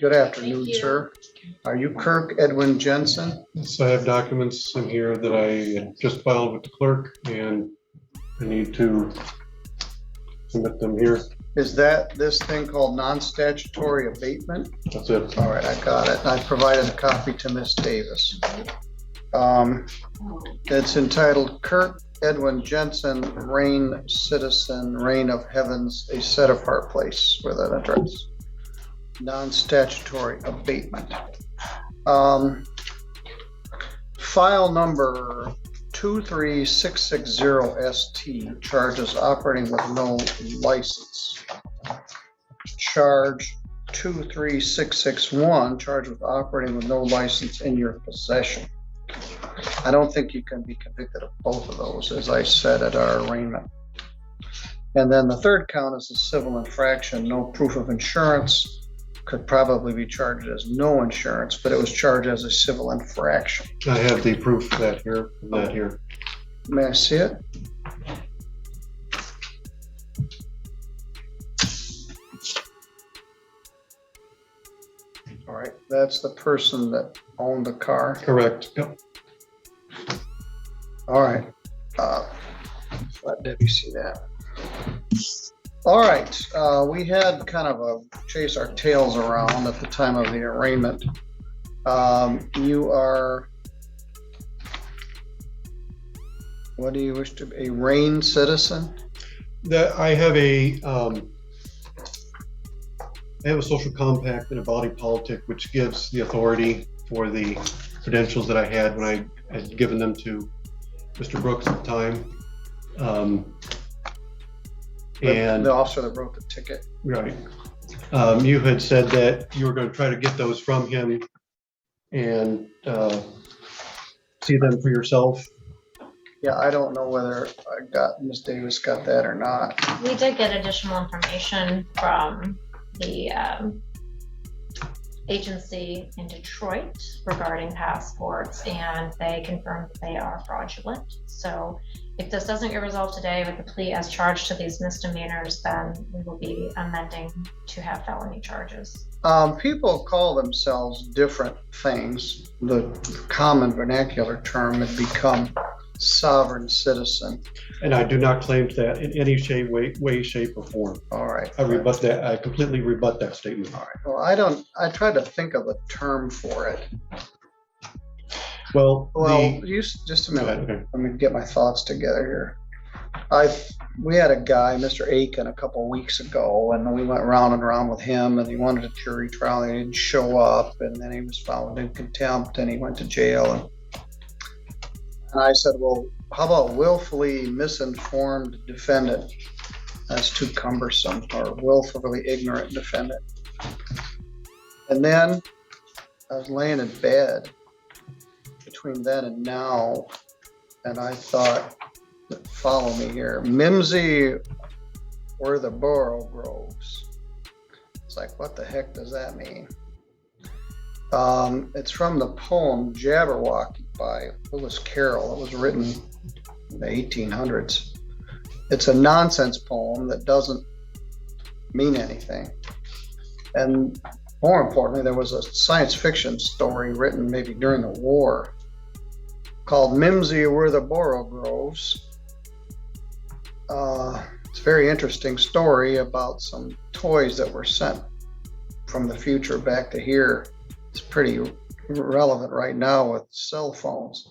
Good afternoon, sir. Are you Kirk Edwin Jensen? Yes, I have documents in here that I just filed with the clerk, and I need to submit them here. Is that this thing called non-statutory abatement? That's it. All right, I got it. I provided a copy to Miss Davis. It's entitled Kirk Edwin Jensen, Reign Citizen, Reign of Heavens, a set apart place with an address. Non-statutory abatement. File number 23660ST, charges operating with no license. Charge 23661, charge with operating with no license in your possession. I don't think you can be convicted of both of those, as I said at our arraignment. And then the third count is a civil infraction, no proof of insurance. Could probably be charged as no insurance, but it was charged as a civil infraction. I have the proof of that here. May I see it? All right, that's the person that owned the car. Correct. Yep. All right. Let Debbie see that. All right, we had kind of a chase our tails around at the time of the arraignment. You are, what do you wish to be, a Reign citizen? I have a social compact and a body politic, which gives the authority for the credentials that I had when I had given them to Mr. Brooks at the time. And the officer that wrote the ticket. Right. You had said that you were going to try to get those from him and see them for yourself. Yeah, I don't know whether Ms. Davis got that or not. We did get additional information from the agency in Detroit regarding passports, and they confirmed they are fraudulent. So if this doesn't get resolved today with the plea as charged to these misdemeanors, then we will be amending to have felony charges. People call themselves different things. The common vernacular term had become sovereign citizen. And I do not claim that in any way, shape, or form. All right. I rebut that. I completely rebut that statement. All right. Well, I tried to think of a term for it. Well, just a minute. Okay. Let me get my thoughts together here. We had a guy, Mr. Aiken, a couple of weeks ago, and we went round and round with him, and he wanted a jury trial, and he didn't show up, and then he was found in contempt, and he went to jail. And I said, well, how about willfully misinformed defendant? That's too cumbersome, or willfully ignorant defendant. And then I was laying in bed between then and now, and I thought, follow me here, Mimsy were the borough groves. It's like, what the heck does that mean? It's from the poem Jabberwocky by Lewis Carroll. It was written in the 1800s. It's a nonsense poem that doesn't mean anything. And more importantly, there was a science fiction story written maybe during the war called Mimsy Were the Borough Groves. It's a very interesting story about some toys that were sent from the future back to here. It's pretty relevant right now with cell phones.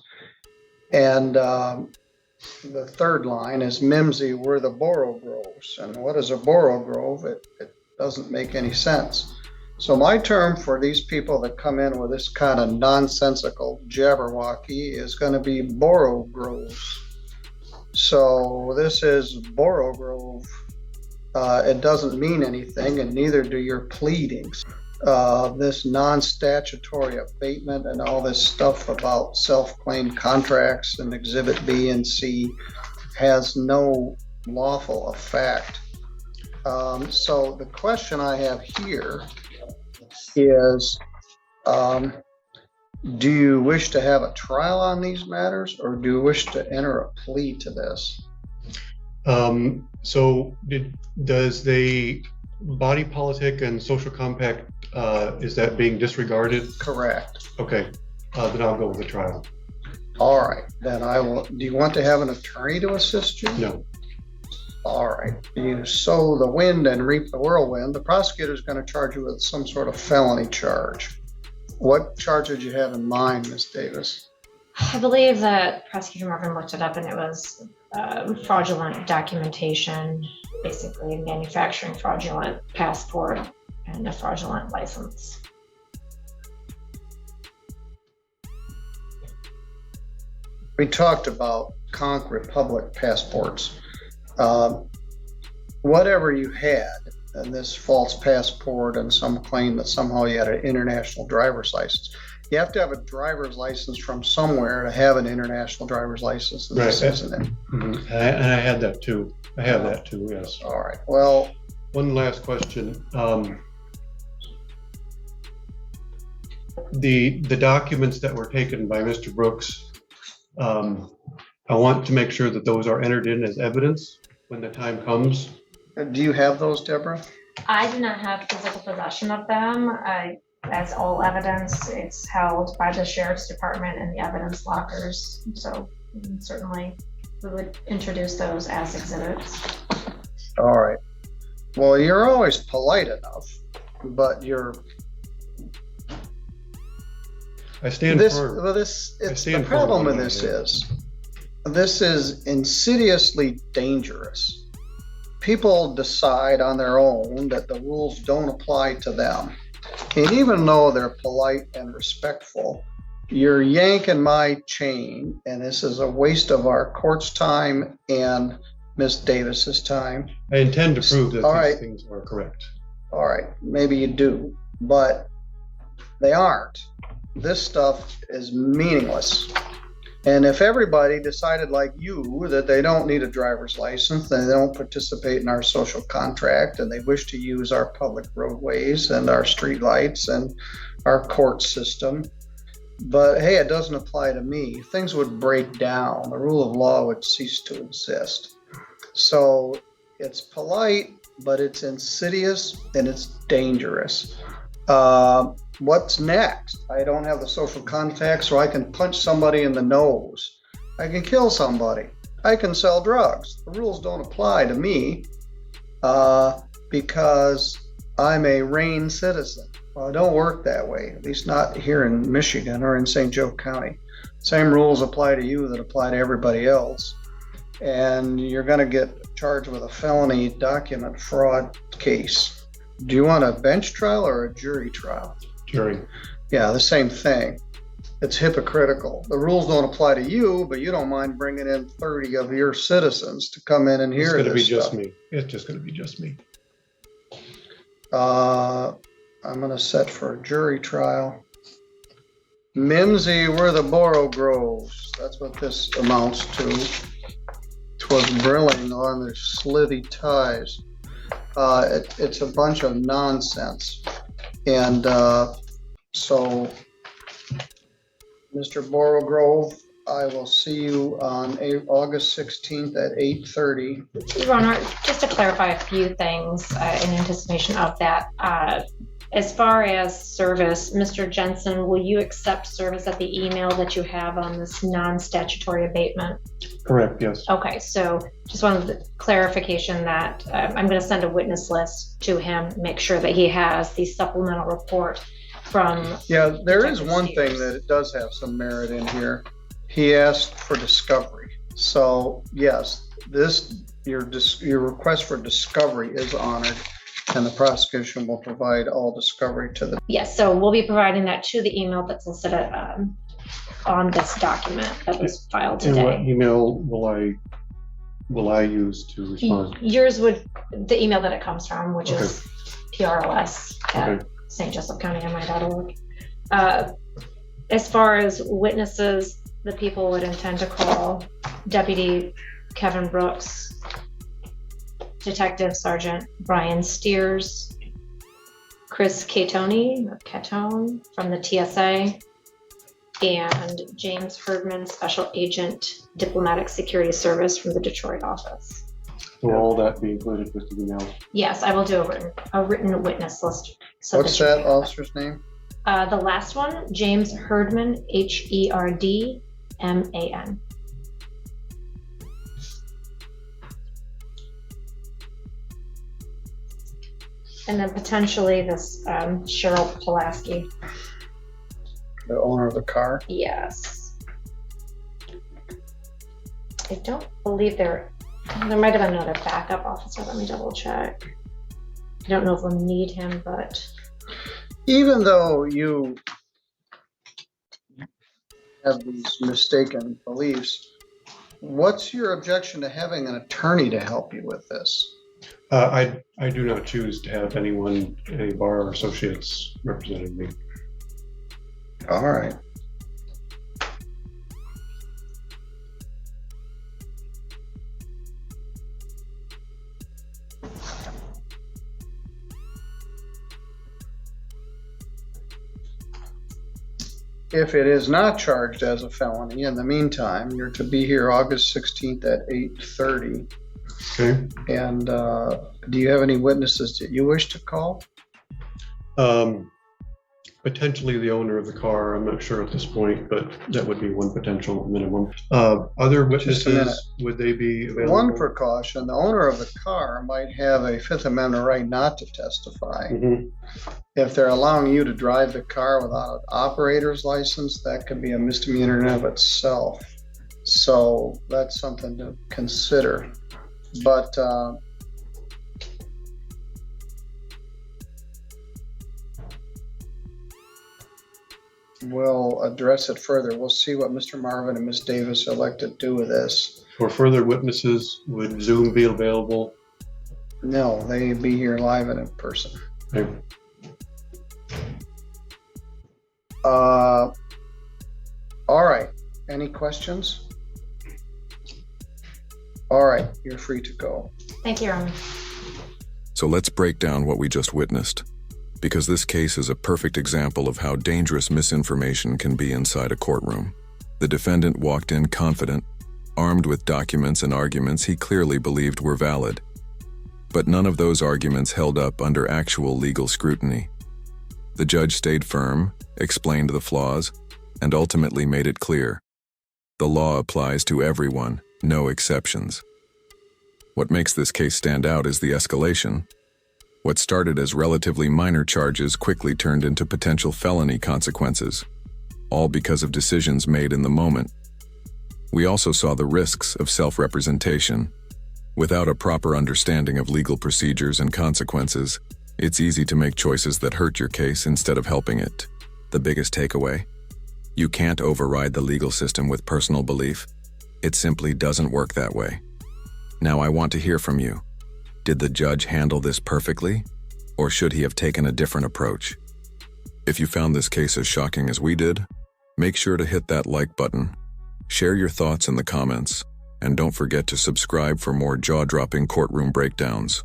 And the third line is Mimsy were the borough groves. And what is a borough grove? It doesn't make any sense. So my term for these people that come in with this kind of nonsensical jabberwocky is going to be borough groves. So this is borough grove. It doesn't mean anything, and neither do your pleadings. This non-statutory abatement and all this stuff about self-claimed contracts and Exhibit B and C has no lawful effect. So the question I have here is, do you wish to have a trial on these matters, or do you wish to enter a plea to this? So does the body politic and social compact is that being disregarded? Correct. Okay, then I'll go with the trial. All right, then I will. Do you want to have an attorney to assist you? No. All right. You sow the wind and reap the whirlwind. The prosecutor is going to charge you with some sort of felony charge. What charge did you have in mind, Ms. Davis? I believe that Prosecutor Morgan looked it up and it was fraudulent documentation, basically manufacturing fraudulent passport and a fraudulent license. We talked about Conch Republic passports. Whatever you had in this false passport and some claim that somehow you had an international driver's license, you have to have a driver's license from somewhere to have an international driver's license. And this isn't it. Mm-hmm. And I had that too. I have that too, yes. All right. Well, one last question. The documents that were taken by Mr. Brooks, I want to make sure that those are entered in as evidence when the time comes. do you have those, Deborah? I do not have physical possession of them. As all evidence, it's held by the sheriff's department and the evidence lockers. So certainly we would introduce those as exhibits. All right. Well, you're always polite enough, but you're I stand this. firm. Well, this. I It's the stand problem firm with on this that. this is insidiously dangerous. People decide on their own that the rules don't apply to them, and even though they're polite and respectful, you're yanking my chain, and this is a waste of our court's time and Miss Davis's time. I intend to prove that All these right. things are correct. All right, maybe you do, but they aren't. This stuff is meaningless. And if everybody decided like you that they don't need a driver's license, they don't participate in our social contract, and they wish to use our public roadways and our streetlights and our court system, but hey, it doesn't apply to me, things would break down. The rule of law would cease to exist. So it's polite, but it's insidious and it's dangerous. What's next? I don't have the social contact, so I can punch somebody in the nose. I can kill somebody. I can sell drugs. The rules don't apply to me because I'm a RAIN citizen. Well, it don't work that way, at least not here in Michigan or in St. Joe County. Same rules apply to you that apply to everybody else. And you're going to get charged with a felony document fraud case. Do you want a bench trial or a jury trial? Jury. Yeah, the same thing. It's hypocritical. The rules don't apply to you, but you don't mind bringing in 30 of your citizens to come in and It's hear going to be this just stuff. me. It's just going to be just me. I'm going to set for a jury trial. Mimsy, we're the Borough Groves. That's what this amounts to. 'Twas brilling on their slithy ties. It's a bunch of nonsense. And so, Mr. Borough, I will see you on August 16th at 8:30. Your Honor, just to clarify a few things in anticipation of that. As far as service, Mr. Jensen, will you accept service at the email that you have on this non-statutory abatement? Correct, yes. Okay, so just wanted the clarification that I'm going to send a witness list to him, make sure that he has the supplemental report from. Yeah, there is Detective one thing Steers. that it does have some merit in here. He asked for discovery. So yes, your request for discovery is honored, and the prosecution will provide all discovery to the. Yes, so we'll be providing that to the email that's listed on this document that was filed And what today. email will I use to respond? Yours would, the email that it comes from, which is PROS at Okay. stjosephcountymi.org. As far as witnesses, the people would intend to call Deputy Kevin Brooks, Detective Sergeant Brian Steers, Chris Catone from the TSA, and James Herdman, Special Agent, Diplomatic Security Service from the Detroit office. So all that be included with the email. Yes, I will do a written witness list. So What's you that have it. officer's name? The last one, James Herdman, Herdman. And then potentially this Cheryl Pulaski. The owner of the car? Yes. I don't believe there might have been another backup officer. Let me double check. I don't know if we'll need him, but Even though you have these mistaken beliefs, what's your objection to having an attorney to help you with this? I do not choose to have any bar or associates representing me. All right. If it is not charged as a felony, in the meantime, you're to be here August 16th at 8:30. Okay. And do you have any witnesses that you wish to call? Potentially the owner of the car. I'm not sure at this point, but that would be one potential minimum. Other Just a minute. witnesses, would they be available? One precaution, the owner of the car might have a Fifth Amendment right not to testify. Mhm. If they're allowing you to drive the car without an operator's license, that could be a misdemeanor in and of itself. So that's something to consider. But we'll address it further. We'll see what Mr. Marvin and Ms. Davis elect to do with this. For further witnesses, would Zoom be available? No, they be here live and in person. Okay. All right. Any questions? All right, you're free to go. thank you, Roman. So let's break down what we just witnessed, because this case is a perfect example of how dangerous misinformation can be inside a courtroom. The defendant walked in confident, armed with documents and arguments he clearly believed were valid. But none of those arguments held up under actual legal scrutiny. The judge stayed firm, explained the flaws, and ultimately made it clear: the law applies to everyone, no exceptions. What makes this case stand out is the escalation. What started as relatively minor charges quickly turned into potential felony consequences, all because of decisions made in the moment. We also saw the risks of self-representation. Without a proper understanding of legal procedures and consequences, it's easy to make choices that hurt your case instead of helping it. The biggest takeaway: you can't override the legal system with personal belief. It simply doesn't work that way. Now I want to hear from you. Did the judge handle this perfectly, or should he have taken a different approach? If you found this case as shocking as we did, make sure to hit that like button, share your thoughts in the comments, and don't forget to subscribe for more jaw-dropping courtroom breakdowns.